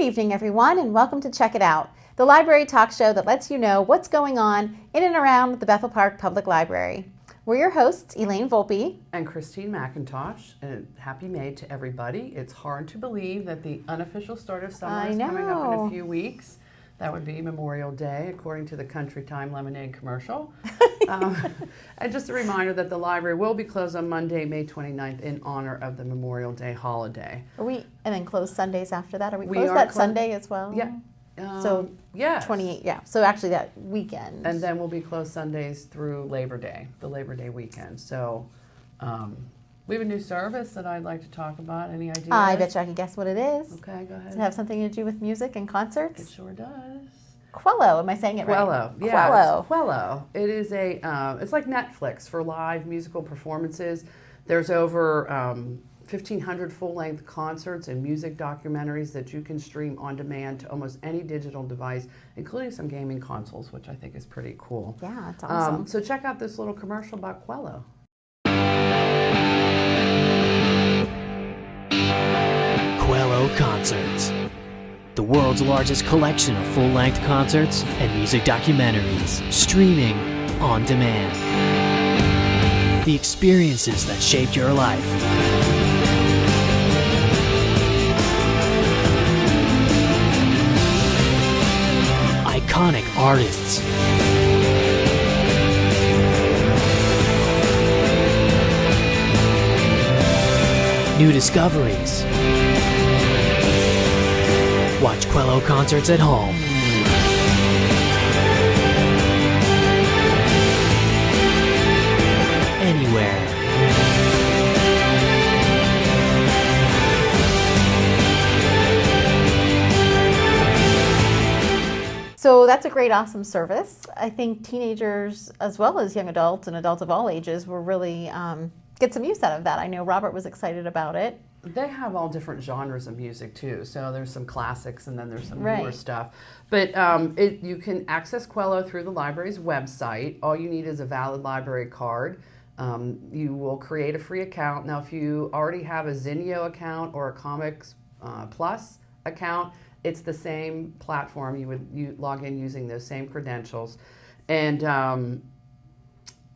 evening, everyone, and welcome to Check It Out, the library talk show that lets you know what's going on in and around the Bethel Park Public Library. We're your hosts, Elaine Volpe and Christine McIntosh, and happy May to everybody. It's hard to believe that the unofficial start of summer is coming up in a few weeks. That would be Memorial Day, according to the Country Time Lemonade commercial. And just a reminder that the library will be closed on Monday, May 29th, in honor of the Memorial Day holiday. And then closed Sundays after that? Are we closed that Sunday as well? Yeah. So yes. 28, yeah. So actually that weekend. And then we'll be closed Sundays through Labor Day, the Labor Day weekend. So we have a new service that I'd like to talk about. Any ideas? I bet you I can guess what it is. Okay, go ahead. Does it have something to do with music and concerts? It sure does. Quello, am I saying it right? Quello, yeah. Quello. Quello. It is it's like Netflix for live musical performances. There's over 1,500 full-length concerts and music documentaries that you can stream on demand to almost any digital device, including some gaming consoles, which I think is pretty cool. Yeah, it's awesome. So check out this little commercial about Quello. Quello Concerts, the world's largest collection of full-length concerts and music documentaries, streaming on demand. The experiences that shaped your life. Iconic artists. New discoveries. Watch Quello concerts at home. Anywhere. So that's a great, awesome service. I think teenagers, as well as young adults and adults of all ages, will really get some use out of that. I know Robert was excited about it. They have all different genres of music too. So there's some classics and then there's some newer stuff. But you can access Quello through the library's website. All you need is a valid library card. You will create a free account. Now, if you already have a Zinio account or a Comics Plus account, it's the same platform. You log in using those same credentials. And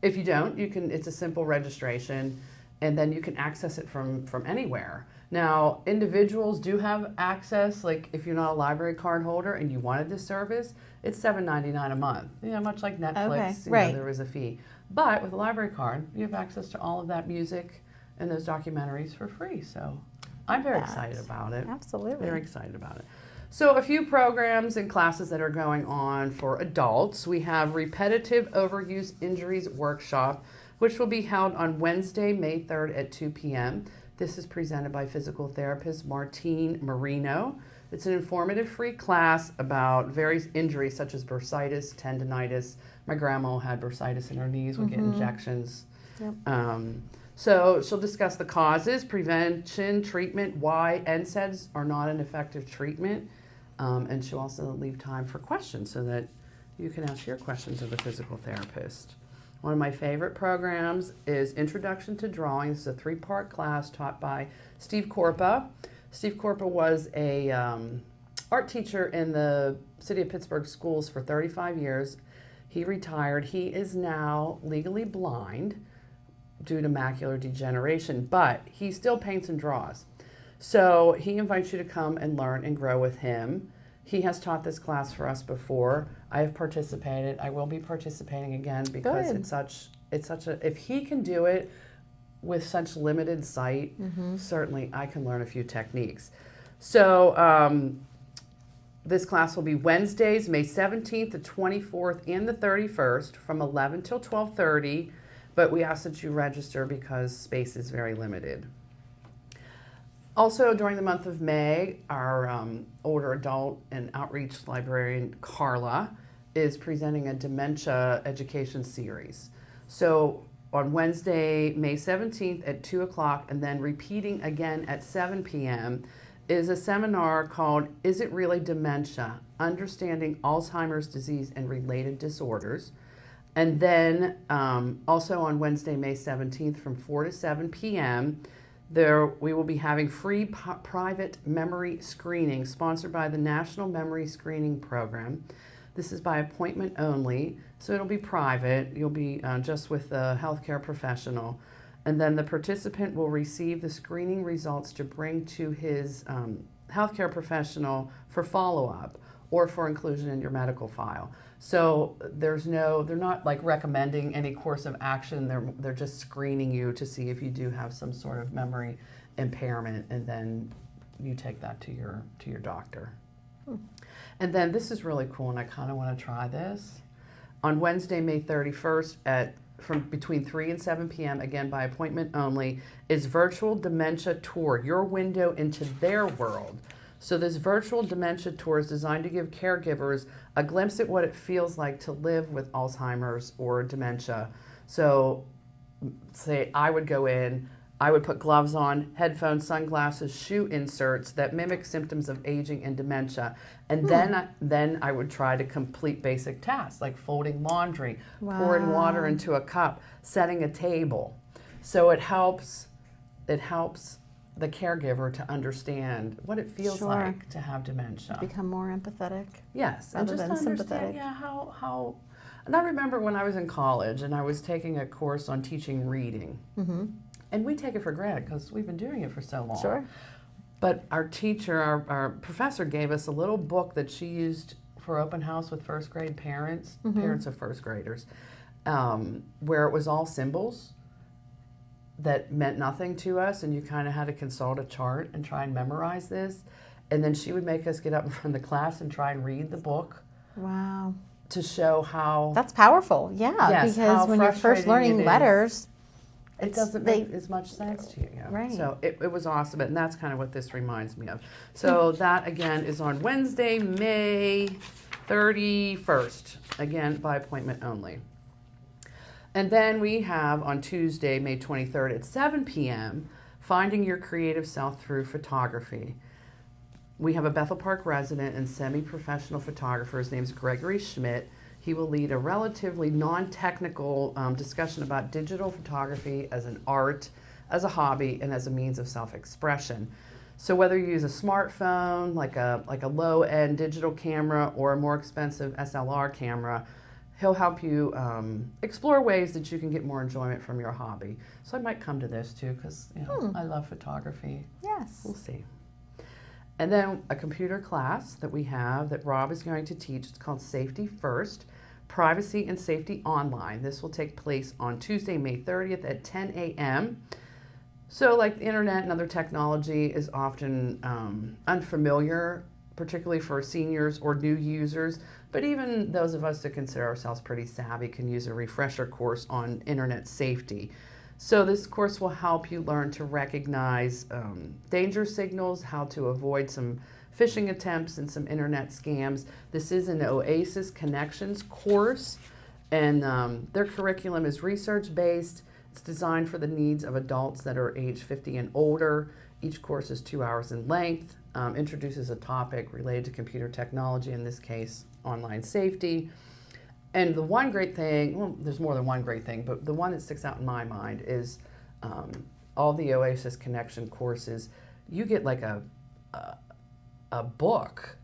if you don't, it's a simple registration. And then you can access it from anywhere. Now, individuals do have access, like if you're not a library card holder and you wanted this service, it's $7.99 a month. Much like Netflix, there is a fee. But with a library card, you have access to all of that music and those documentaries for free. So I'm very excited about it. Absolutely. Very excited about it. So a few programs and classes that are going on for adults. We have Repetitive Overuse Injuries Workshop, which will be held on Wednesday, May 3rd at 2 p.m. This is presented by physical therapist Martine Marino. It's an informative free class about various injuries such as bursitis, tendonitis. My grandma had bursitis in her knees, would get injections. Yep. So she'll discuss the causes, prevention, treatment, why NSAIDs are not an effective treatment, and she'll also leave time for questions so that you can ask your questions of the physical therapist. One of my favorite programs is Introduction to Drawing. This is a 3-part class taught by Steve Korpa. Steve Korpa was a art teacher in the City of Pittsburgh schools for 35 years. He retired. He is now legally blind due to macular degeneration, but he still paints and draws. So he invites you to come and learn and grow with him. He has taught this class for us before. I have participated. I will be participating again because it's such a, if he can do it with such limited sight, certainly I can learn a few techniques. So this class will be Wednesdays, May 17th, the 24th, and the 31st from 11 till 12:30, but we ask that you register because space is very limited. Also, during the month of May, our older adult and outreach librarian, Carla, is presenting a dementia education series. So on Wednesday, May 17th at 2 o'clock, and then repeating again at 7 p.m., is a seminar called Is It Really Dementia? Understanding Alzheimer's Disease and Related Disorders. And then also on Wednesday, May 17th from 4 to 7 p.m., We will be having free private memory screening sponsored by the National Memory Screening Program. This is by appointment only, so it'll be private. You'll be just with a healthcare professional. And then the participant will receive the screening results to bring to his healthcare professional for follow-up or for inclusion in your medical file. So they're not like recommending any course of action. They're just screening you to see if you do have some sort of memory impairment, and then you take that to your doctor. And then this is really cool, and I kind of want to try this. On Wednesday, May 31st from between 3 and 7 p.m., again by appointment only, is Virtual Dementia Tour, your window into their world. So this virtual dementia tour is designed to give caregivers a glimpse at what it feels like to live with Alzheimer's or dementia. So say I would go in, I would put gloves on, headphones, sunglasses, shoe inserts that mimic symptoms of aging and dementia. And then I would try to complete basic tasks like folding laundry, pouring water into a cup, setting a table. So it helps the caregiver to understand what it feels like to have dementia. Become more empathetic. Yes, rather and just than sympathetic. Yeah, how. And I remember when I was in college and I was taking a course on teaching reading. Mm-hmm. And we take it for granted because we've been doing it for so long. Sure. But our teacher, our professor gave us a little book that she used for open house with first grade parents, parents of first graders, where it was all symbols that meant nothing to us, and you kind of had to consult a chart and try and memorize this. And then she would make us get up in front of the class and try and read the book. Wow. To show how... That's powerful, yeah. Yes, because when you're first learning letters... It doesn't make as much sense to you. Right. So it was awesome, and that's kind of what this reminds me of. So that, again, is on Wednesday, May 31st, again, by appointment only. And then we have on Tuesday, May 23rd at 7 p.m., Finding Your Creative Self Through Photography. We have a Bethel Park resident and semi-professional photographer. His name is Gregory Schmidt. He will lead a relatively non-technical discussion about digital photography as an art, as a hobby, and as a means of self-expression. So whether you use a smartphone, like a low-end digital camera, or a more expensive SLR camera, he'll help you explore ways that you can get more enjoyment from your hobby. So I might come to this too, because I love photography. Yes. We'll see. And then a computer class that we have that Rob is going to teach. It's called Safety First, Privacy and Safety Online. This will take place on Tuesday, May 30th at 10 a.m. So like the internet and other technology is often unfamiliar, particularly for seniors or new users, but even those of us that consider ourselves pretty savvy can use a refresher course on internet safety. So this course will help you learn to recognize danger signals, how to avoid some phishing attempts and some internet scams. This is an Oasis Connections course, and their curriculum is research-based. It's designed for the needs of adults that are age 50 and older. Each course is 2 hours in length, introduces a topic related to computer technology, in this case, online safety. And the one great thing, well, there's more than one great thing, but the one that sticks out in my mind is all the Oasis Connection courses. You get like a book,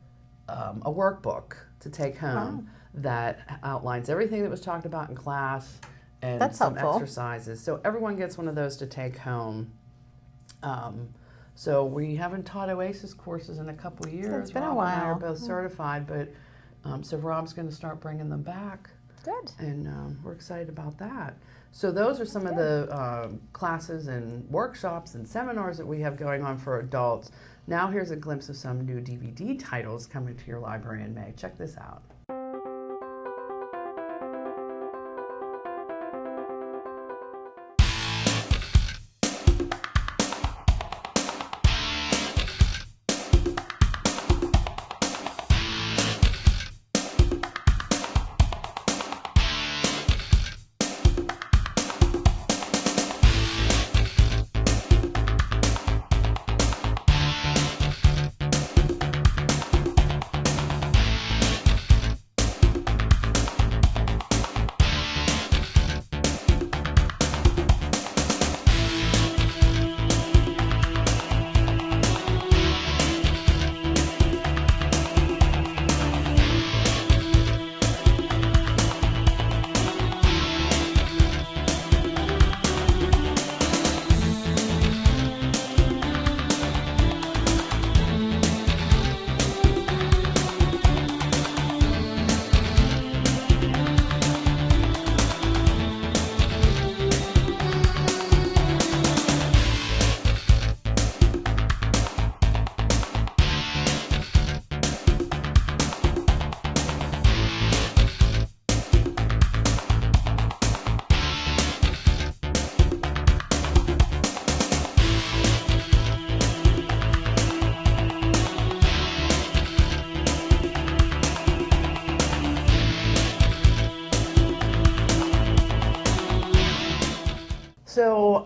a workbook to take home that outlines everything that was talked about in class and That's some helpful. exercises. So everyone gets one of those to take home. So we haven't taught Oasis courses in a couple of years. It's been a Rob and I are while. both certified, but so Rob's going to start bringing them back. Good. And we're excited about that. So those are some of the classes and workshops and seminars that we have going on for adults. Now here's a glimpse of some new DVD titles coming to your library in May. Check this out.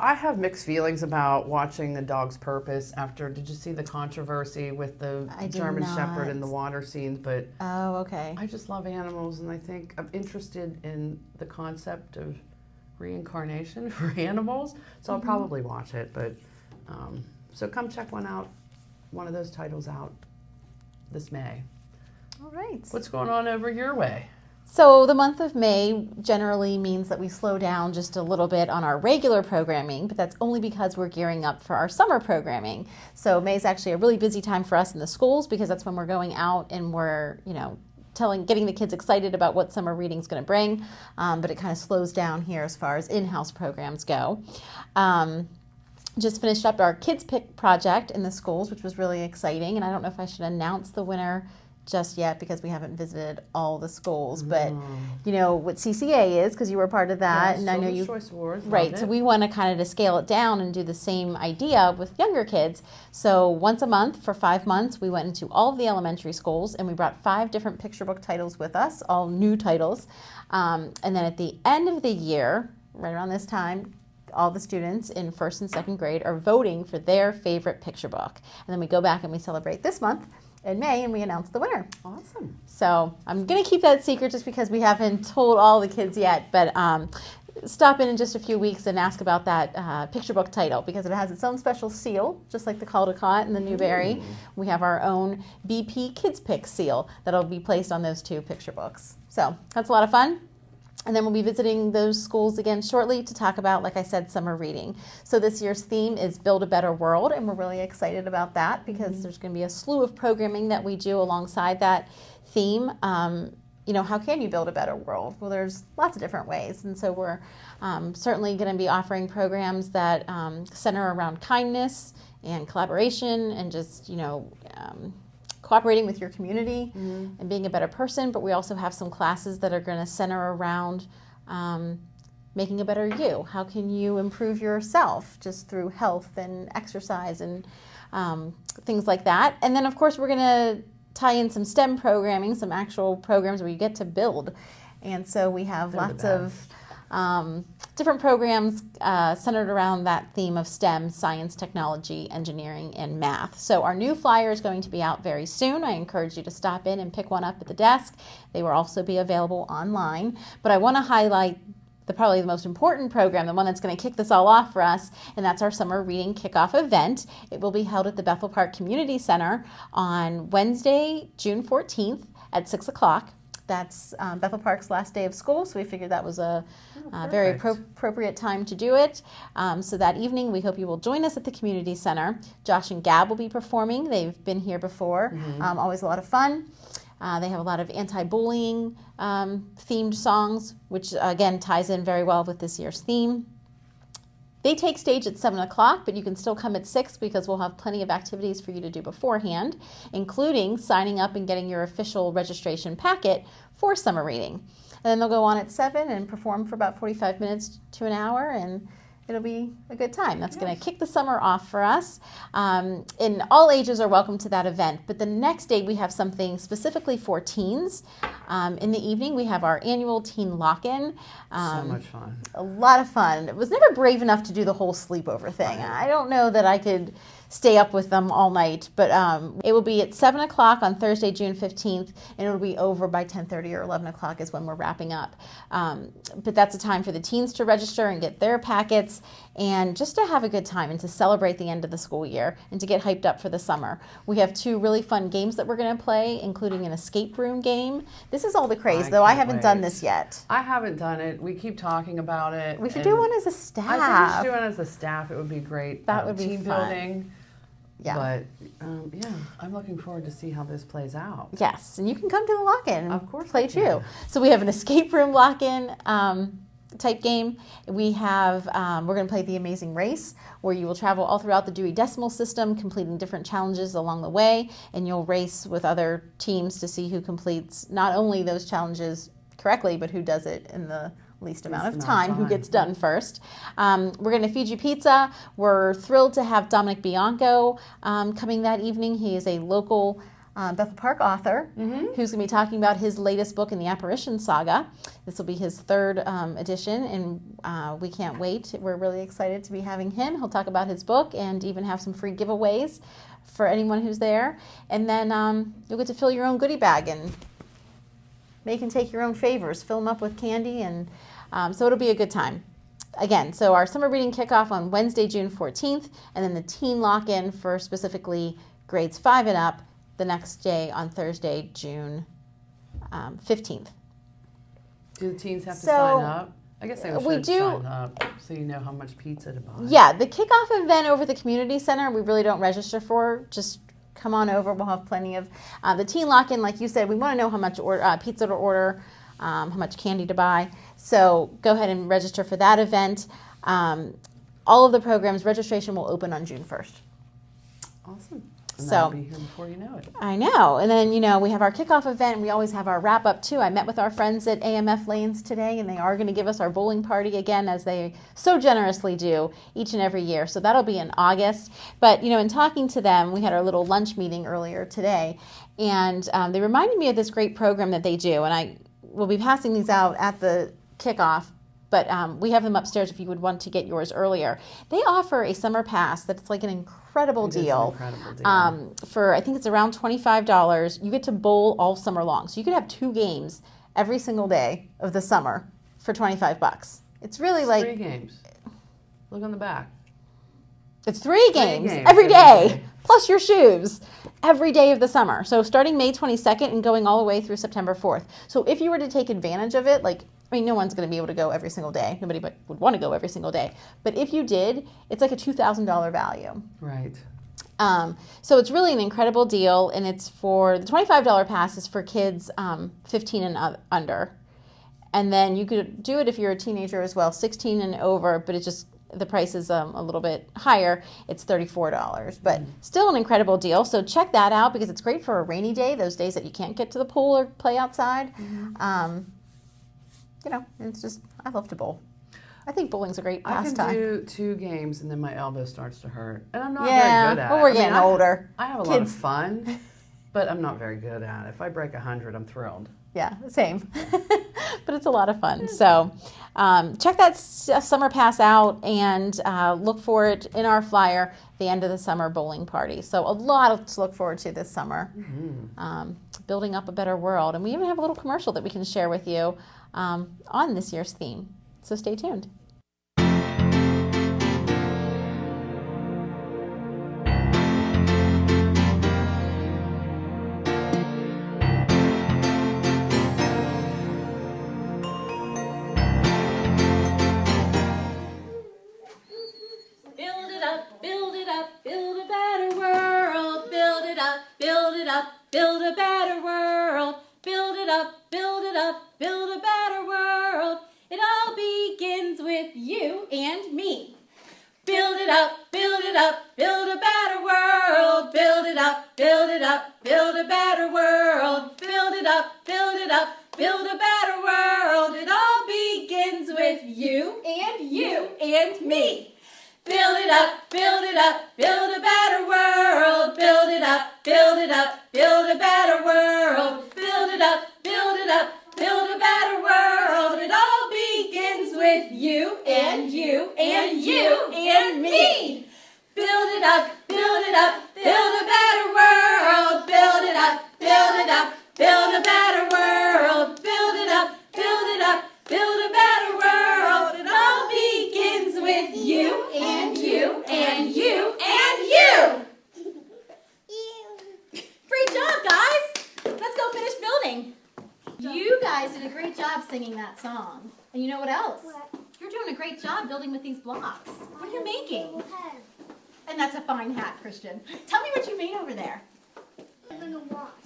I have mixed feelings about watching A Dog's Purpose after. Did you see the controversy with the I did German Shepherd not. and the water scenes? But Oh, okay. I just love animals, and I think I'm interested in the concept of reincarnation for animals. So I'll probably watch it. But so come check one of those titles out this May. All right. What's going on over your way? So the month of May generally means that we slow down just a little bit on our regular programming, but that's only because we're gearing up for our summer programming. So May is actually a really busy time for us in the schools because that's when we're going out and we're, getting the kids excited about what summer reading is going to bring. But it kind of slows down here as far as in-house programs go. Just finished up our Kids Pick project in the schools, which was really exciting. And I don't know if I should announce the winner just yet because we haven't visited all the schools, but you know what CCA is because you were part of that, Yes, and I know Children's you. Choice Awards, Right, so we want to kind of to scale it down and do the same idea with younger kids. So once a month for 5 months, we went into all of the elementary schools and we brought 5 different picture book titles with us, all new titles, and then at the end of the year, right around this time, all the students in 1st and 2nd grade are voting for their favorite picture book, and then we go back and we celebrate this month in May and we announce the winner. Awesome. So I'm going to keep that secret just because we haven't told all the kids yet, but stop in just a few weeks and ask about that picture book title because it has its own special seal, just like the Caldecott and the Newbery. We have our own BP Kids Pick seal that'll be placed on those 2 picture books. So that's a lot of fun. And then we'll be visiting those schools again shortly to talk about, like I said, summer reading. So this year's theme is Build a Better World, and we're really excited about that because there's going to be a slew of programming that we do alongside that theme. How can you build a better world? Well, there's lots of different ways. And so we're certainly going to be offering programs that center around kindness and collaboration and just, cooperating with your community and being a better person, but we also have some classes that are going to center around making a better you. How can you improve yourself just through health and exercise and things like that? And then, of course, we're going to tie in some STEM programming, some actual programs where you get to build. And so we have lots of different programs centered around that theme of STEM, science, technology, engineering, and math. So our new flyer is going to be out very soon. I encourage you to stop in and pick one up at the desk. They will also be available online. But I want to highlight probably the most important program, the one that's going to kick this all off for us, and that's our summer reading kickoff event. It will be held at the Bethel Park Community Center on Wednesday, June 14th at 6 o'clock. That's Bethel Park's last day of school, so we figured that was a very appropriate time to do it. So that evening, we hope you will join us at the community center. Josh and Gab will be performing. They've been here before. Always a lot of fun. They have a lot of anti-bullying themed songs, which again ties in very well with this year's theme. They take stage at 7 o'clock, but you can still come at 6 because we'll have plenty of activities for you to do beforehand, including signing up and getting your official registration packet for summer reading. And then they'll go on at 7 and perform for about 45 minutes to an hour, and it'll be a good time. That's going to kick the summer off for us. And all ages are welcome to that event. But the next day we have something specifically for teens. In the evening we have our annual teen lock-in. So much fun. A lot of fun. I was never brave enough to do the whole sleepover thing. I don't know that I could stay up with them all night, but it will be at 7 o'clock on Thursday, June 15th, and it'll be over by 10:30 or 11 o'clock is when we're wrapping up. But that's a time for the teens to register and get their packets and just to have a good time and to celebrate the end of the school year and to get hyped up for the summer. We have 2 really fun games that we're going to play, including an escape room game. This is all the craze, though. I haven't done this yet. I haven't done it. We keep talking about it. We should do one as a staff. I think we should do one as a staff. It would be great. That would be team fun. building. Yeah. But I'm looking forward to see how this plays out. Yes, and you can come to the lock-in and Of course play I can. too. So we have an escape room lock-in type game. We have we're going to play The Amazing Race, where you will travel all throughout the Dewey Decimal System, completing different challenges along the way, and you'll race with other teams to see who completes not only those challenges correctly, but who does it in the least amount of time, who gets done first. We're going to feed you pizza. We're thrilled to have Dominic Bianco coming that evening. He is a local Bethel Park author, who's going to be talking about his latest book in the Apparition Saga. This will be his third edition, and we can't wait. We're really excited to be having him. He'll talk about his book and even have some free giveaways for anyone who's there. And then you'll get to fill your own goodie bag and make and take your own favors, fill them up with candy, and so it'll be a good time. Again, so our summer reading kickoff on Wednesday, June 14th, and then the teen lock-in for specifically grades 5 and up the next day on Thursday, June 15th. Do the teens have to sign up? I guess they should sign up so you know how much pizza to buy. Yeah, the kickoff event over at the community center, we really don't register for. Just come on over. We'll have plenty of the teen lock-in. Like you said, we want to know how much pizza to order, how much candy to buy. So go ahead and register for that event. All of the programs, registration will open on June 1st. Awesome. And So that'll be here before you know it. I know. And then, we have our kickoff event. We always have our wrap up too. I met with our friends at AMF Lanes today, and they are going to give us our bowling party again, as they so generously do each and every year. So that'll be in August. But, in talking to them, we had our little lunch meeting earlier today, and they reminded me of this great program that they do. And I will be passing these out at the kickoff, but we have them upstairs if you would want to get yours earlier. They offer a summer pass that's like an incredible deal. For, I think it's around $25. You get to bowl all summer long. So you could have 2 games every single day of the summer for $25. It's really like 3 games. Look on the back. It's 3 games every day, plus your shoes, every day of the summer. So starting May 22nd and going all the way through September 4th. So if you were to take advantage of it, no one's going to be able to go every single day. Nobody would want to go every single day. But if you did, it's like a $2,000 value. Right. So it's really an incredible deal, and it's for the $25 pass is for kids 15 and under. And then you could do it if you're a teenager as well, 16 and over, but it's just the price is a little bit higher. It's $34, but still an incredible deal. So check that out because it's great for a rainy day, those days that you can't get to the pool or play outside. It's just, I love to bowl. I think bowling's a great pastime. I can do 2 games and then my elbow starts to hurt. And I'm not very good at it. Well, we're getting older. I have a lot of fun, but I'm not very good at it. If I break 100, I'm thrilled. Yeah, same. But it's a lot of fun. So check that summer pass out and look for it in our flyer, the end of the summer bowling party. So a lot to look forward to this summer. Building up a better world. And we even have a little commercial that we can share with you on this year's theme. So stay tuned. Build a better world. Build it up, build it up, build a better world. It all begins with you and me. Build it up, build it up, build a better world. Build it up, build it up, build a better world. Build it up, build it up, build a better world. It all begins with you and me. Build it up, build it up, build a better world. Build it up, build it up, build a better world. Build it up, build it up, build a better world. It all begins with you and me. Build it up, build it up, build a better world. Build it up, build it up, build a better world. Build it up, build it up, build a better world. It all begins with you and you. Great job, guys. Let's go finish building. You guys did a great job singing that song. And you know what else? What? You're doing a great job building with these blocks. What are you making? And that's a fine hat, Christian. Tell me what you made over there. I'm gonna walk.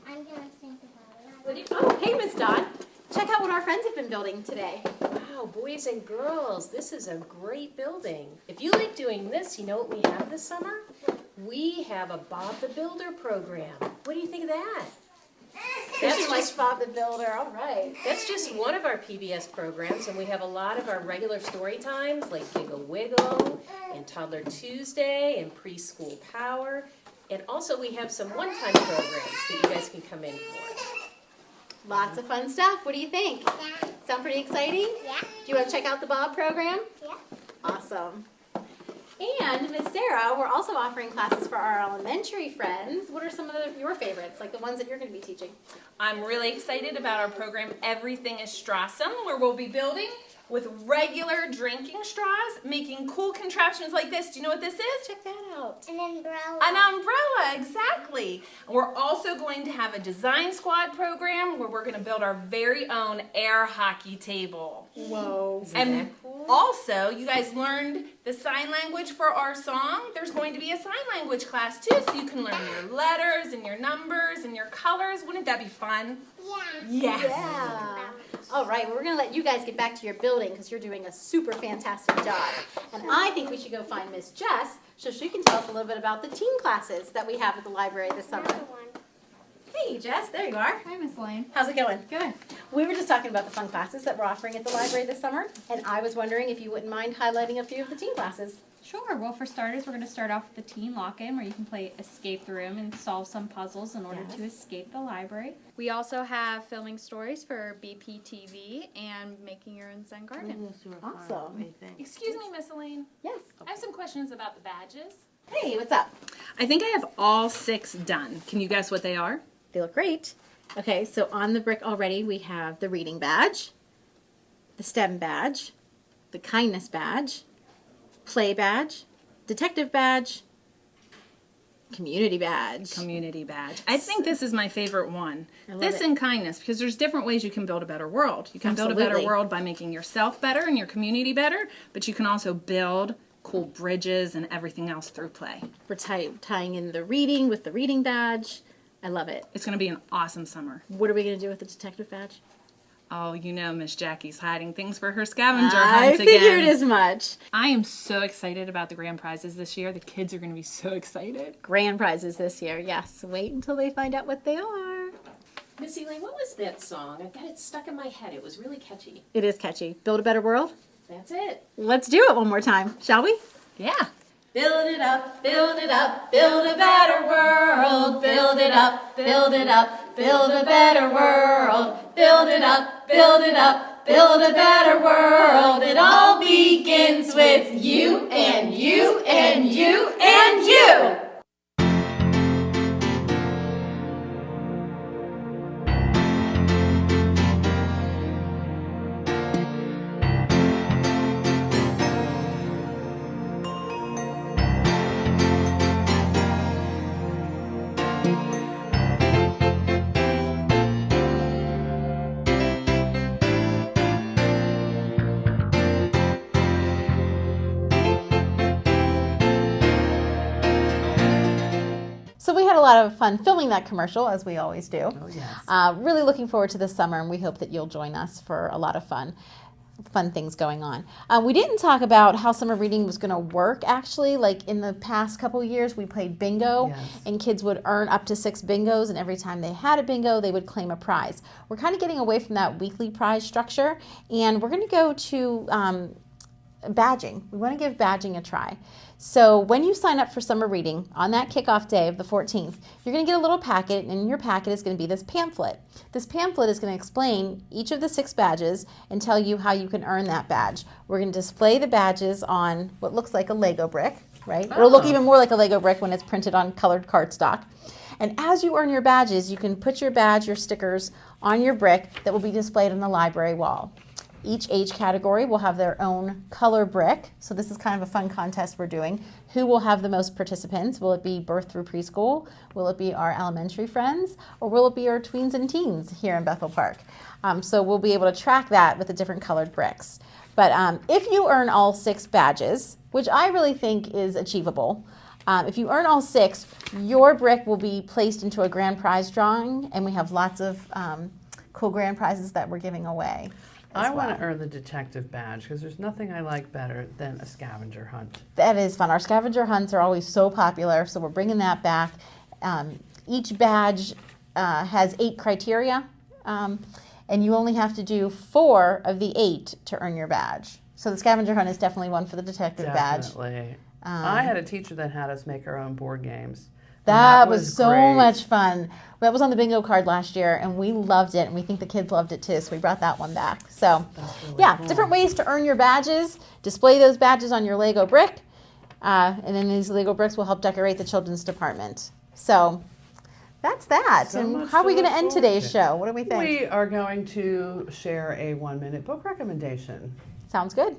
I'm gonna think about it. Oh, hey, Miss Dawn. Check out what our friends have been building today. Wow, boys and girls, this is a great building. If you like doing this, you know what we have this summer? We have a Bob the Builder program. What do you think of that? That's like Bob the Builder. All right. That's just one of our PBS programs, and we have a lot of our regular story times like Giggle Wiggle and Toddler Tuesday and Preschool Power. And also we have some one-time programs that you guys can come in for. Lots of fun stuff. What do you think? Yeah. Sound pretty exciting? Yeah. Do you want to check out the Bob program? Yeah. Awesome. And Miss Sarah, we're also offering classes for our elementary friends. What are some of your favorites, like the ones that you're going to be teaching? I'm really excited about our program, Everything is Strassum, where we'll be building with regular drinking straws, making cool contraptions like this. Do you know what this is? Check that out. An umbrella. An umbrella, exactly. We're also going to have a design squad program where we're going to build our very own air hockey table. Whoa. And also, you guys learned the sign language for our song. There's going to be a sign language class too, so you can learn your letters and your numbers and your colors. Wouldn't that be fun? Yeah. Yes. Yeah. All right, well, we're going to let you guys get back to your building because you're doing a super fantastic job. And I think we should go find Miss Jess so she can tell us a little bit about the teen classes that we have at the library this summer. Another one. Hey, Jess, there you are. Hi, Miss Lane. How's it going? Good. We were just talking about the fun classes that we're offering at the library this summer, and I was wondering if you wouldn't mind highlighting a few of the teen classes. Sure. Well, for starters, we're going to start off with the Teen Lock-In, where you can play Escape the Room and solve some puzzles in order to escape the library. We also have filming stories for BPTV and making your own Zen garden. Awesome. Excuse me, Miss Elaine. Yes. I have some questions about the badges. Hey, what's up? I think I have all 6 done. Can you guess what they are? They look great. Okay, so on the brick already we have the reading badge, the STEM badge, the kindness badge, play badge, detective badge, community badge. Community badge. I think this is my favorite one. love This it. and kindness, because there's different ways you can build a better world. You can build a better Absolutely. world by making yourself better and your community better, but you can also build cool bridges and everything else through play. We're tying in the reading with the reading badge. I love it. It's going to be an awesome summer. What are we going to do with the detective badge? Oh, you know Miss Jackie's hiding things for her scavenger I hunt figured again. as much. I am so excited about the grand prizes this year. The kids are going to be so excited. Grand prizes this year, yes. Wait until they find out what they are. Miss Elaine, what was that song? I've got it stuck in my head. It was really catchy. It is catchy. Build a better world? That's it. Let's do it one more time, shall we? Yeah. Build it up, build it up, build a better world. Build it up, build it up, build a better world. Build it up, build it up, build a better world. It all begins with you and you and you and you. So we had a lot of fun filming that commercial, as we always do. Oh, yes. Really looking forward to this summer, and we hope that you'll join us for a lot of fun things going on. We didn't talk about how summer reading was going to work, actually. Like in the past couple years, we played bingo, Yes. and kids would earn up to 6 bingos, and every time they had a bingo, they would claim a prize. We're kind of getting away from that weekly prize structure, and we're going to go to badging. We want to give badging a try. So when you sign up for summer reading on that kickoff day of the 14th, you're going to get a little packet, and in your packet is going to be this pamphlet. This pamphlet is going to explain each of the 6 badges and tell you how you can earn that badge. We're going to display the badges on what looks like a Lego brick, right? It'll look even more like a Lego brick when it's printed on colored cardstock. And as you earn your badges, you can put your badge, your stickers on your brick that will be displayed on the library wall. Each age category will have their own color brick. So this is kind of a fun contest we're doing. Who will have the most participants? Will it be birth through preschool? Will it be our elementary friends? Or will it be our tweens and teens here in Bethel Park? So we'll be able to track that with the different colored bricks. But if you earn all 6 badges, which I really think is achievable, if you earn all 6, your brick will be placed into a grand prize drawing, and we have lots of cool grand prizes that we're giving away. I want to earn the detective badge because there's nothing I like better than a scavenger hunt. That is fun. Our scavenger hunts are always so popular, so we're bringing that back. Each badge has 8 criteria, and you only have to do 4 of the 8 to earn your badge. So the scavenger hunt is definitely one for the detective badge. Definitely. I had a teacher that had us make our own board games. That was so great. much fun. That was on the bingo card last year, and we loved it, and we think the kids loved it too, so we brought that one back. So, yeah, different ways to earn your badges. Display those badges on your Lego brick, and then these Lego bricks will help decorate the children's department. So, that's that. So and much how are we to going to look end forward today's to. show? What do we think? We are going to share a 1-minute book recommendation. Sounds good.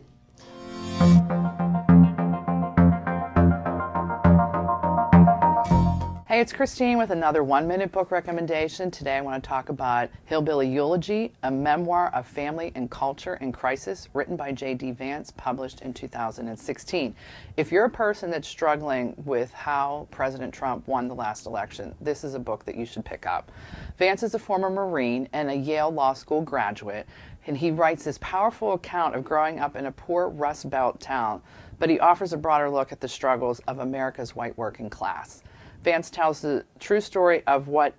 Hey, it's Christine with another 1-minute book recommendation. Today I want to talk about Hillbilly Eulogy, a memoir of family and culture in crisis, written by J.D. Vance, published in 2016. If you're a person that's struggling with how President Trump won the last election, this is a book that you should pick up. Vance is a former Marine and a Yale Law School graduate, and he writes this powerful account of growing up in a poor Rust Belt town, but he offers a broader look at the struggles of America's white working class. Vance tells the true story of what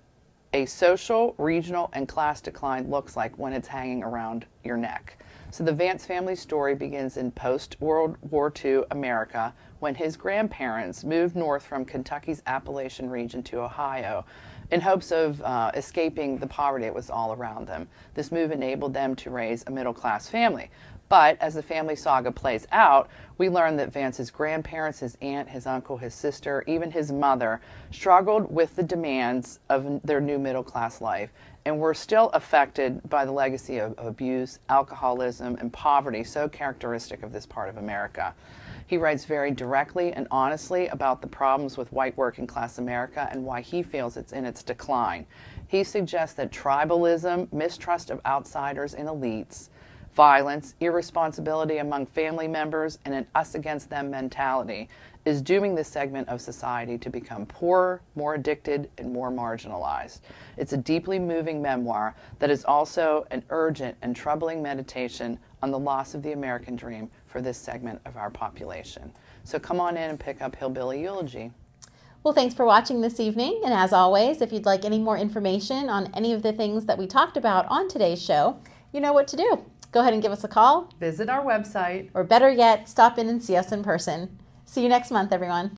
a social, regional, and class decline looks like when it's hanging around your neck. So the Vance family story begins in post-World War II America when his grandparents moved north from Kentucky's Appalachian region to Ohio in hopes of escaping the poverty that was all around them. This move enabled them to raise a middle-class family. But as the family saga plays out, we learn that Vance's grandparents, his aunt, his uncle, his sister, even his mother, struggled with the demands of their new middle-class life and were still affected by the legacy of abuse, alcoholism, and poverty so characteristic of this part of America. He writes very directly and honestly about the problems with white working class America and why he feels it's in its decline. He suggests that tribalism, mistrust of outsiders and elites, violence, irresponsibility among family members, and an us-against-them mentality is dooming this segment of society to become poorer, more addicted, and more marginalized. It's a deeply moving memoir that is also an urgent and troubling meditation on the loss of the American dream for this segment of our population. So come on in and pick up Hillbilly Eulogy. Well, thanks for watching this evening. And as always, if you'd like any more information on any of the things that we talked about on today's show, you know what to do. Go ahead and give us a call. Visit our website. Or better yet, stop in and see us in person. See you next month, everyone.